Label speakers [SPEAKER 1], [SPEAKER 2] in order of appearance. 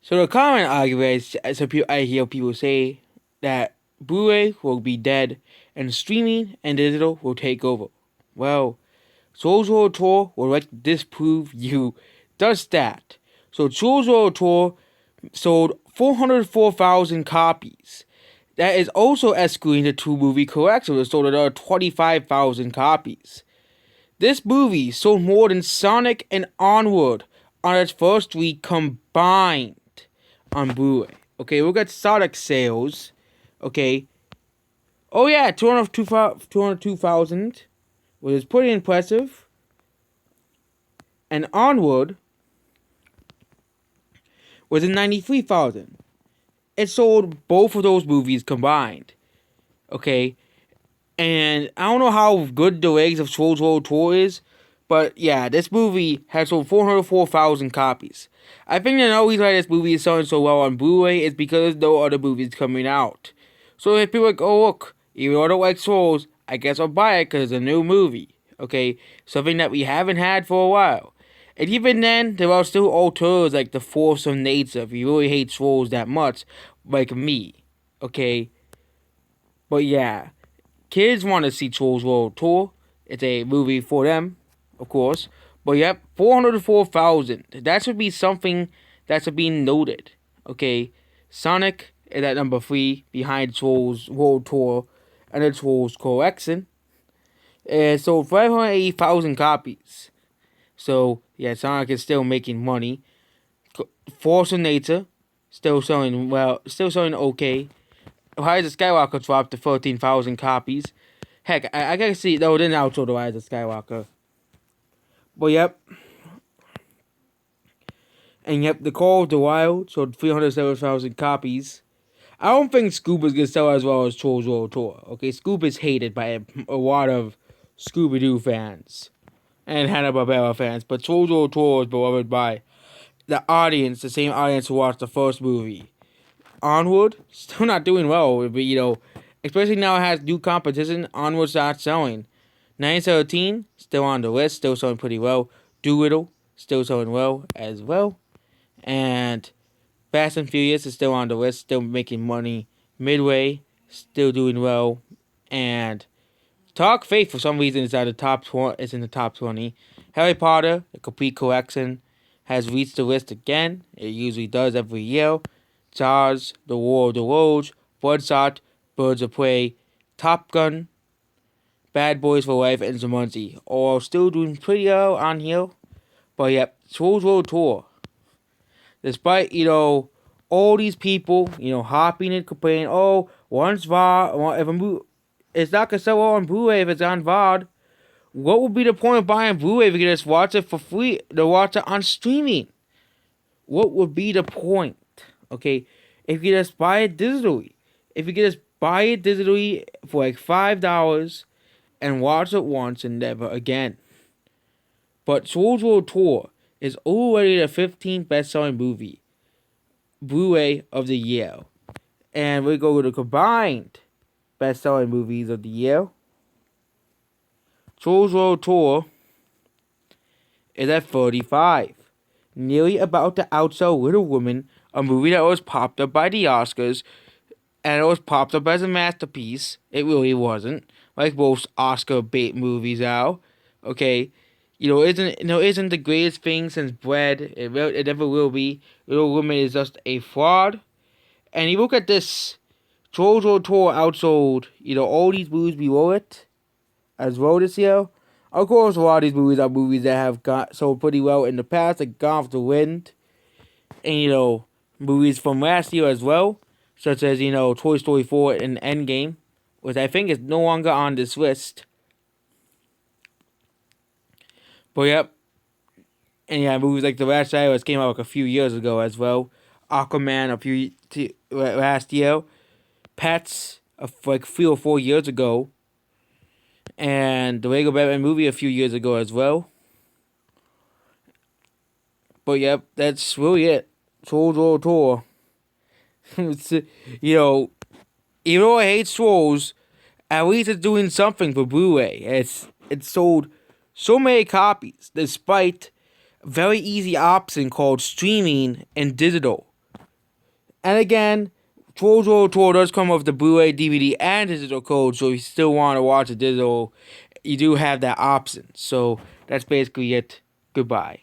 [SPEAKER 1] So the common argument is, I hear people say that Blu-ray will be dead and streaming and digital will take over. Well, Souls World Tour will like to disprove you does that. So Souls World Tour sold 404,000 copies. That is also excluding the two movie collection, which sold another 25,000 copies. This movie sold more than Sonic and Onward on its first week combined on Blu-ray. Okay, we'll get Sonic sales. Okay. Oh yeah, 202,000, which is pretty impressive. And Onward was in 93,000. It sold both of those movies combined. Okay. And I don't know how good the legs of Souls World Tour is, but yeah, this movie has sold 404,000 copies. I think the only reason why this movie is selling so well on Blu-ray is because no other movies coming out. So if people are like, oh look, even though I don't like Souls, I guess I'll buy it because it's a new movie. Okay, something that we haven't had for a while. And even then, there are still alternatives like The Force of Nature if you really hate Souls that much, like me. Okay, but yeah. Kids want to see Trolls World Tour. It's a movie for them, of course. But yep, 404,000. That should be something that should be noted. Okay, Sonic is at number 3 behind Trolls World Tour and the Trolls Collection. It sold 580,000 copies. So yeah, Sonic is still making money. Force of Nature still selling well, still selling okay. Rise of Skywalker dropped to 13,000 copies. Heck, I gotta see. No, it didn't outsold the Rise of Skywalker. But yep. And yep, the Call of the Wild sold 307,000 copies. I don't think Scoob is gonna sell as well as Trolls World Tour. Okay, Scoob is hated by a lot of Scooby Doo fans and Hanna-Barbera fans, but Trolls World Tour is beloved by the audience, the same audience who watched the first movie. Onward, still not doing well, but especially now it has new competition. Onward's not selling. 917, still on the list, still selling pretty well. Doolittle, still selling well as well. And Fast and Furious is still on the list, still making money. Midway, still doing well. And Talk Faith, for some reason, is at the top 20. It's in the top 20. Harry Potter, the complete collection, has reached the list again. It usually does every year. Jaws, The War of the Worlds, Bloodshot, Birds of Prey, Top Gun, Bad Boys for Life, and Jumanji. All still doing pretty well on here. But yep, Souls World Tour. Despite, all these people, hopping and complaining, oh, once VOD, it's not going to sell well on Blu-ray if it's on VOD. What would be the point of buying Blu-ray if you can just watch it for free, to watch it on streaming? What would be the point? Okay, if you just buy it digitally. If you can just buy it digitally for like $5 and watch it once and never again. But Souls World Tour is already the 15th best-selling movie, Blu-ray of the year. And we go to the combined best-selling movies of the year. Souls World Tour is at 35. Nearly about to outsell Little Women, a movie that was popped up by the Oscars, and it was popped up as a masterpiece. It really wasn't, like most Oscar bait movies are. Okay, isn't the greatest thing since bread. It never will be. Little Women is just a fraud. And you look at this, Trolls World Tour outsold all these movies below it as well this year. Of course, a lot of these movies are movies that have got sold pretty well in the past, like Gone with the Wind, and movies from last year as well, such as Toy Story 4 and Endgame, which I think is no longer on this list. But yep, and yeah, movies like The Last Cyrus came out like a few years ago as well. Aquaman last year, Pets like 3 or 4 years ago, and the Lego Batman movie a few years ago as well. But yep, that's really it. Souls World Tour. Even though I hate Souls, at least it's doing something for Blu-ray. It's sold so many copies, despite a very easy option called streaming and digital. And again, Trolls World Tour does come with the Blu-ray, DVD, and digital code. So if you still want to watch the digital, you do have that option. So that's basically it. Goodbye.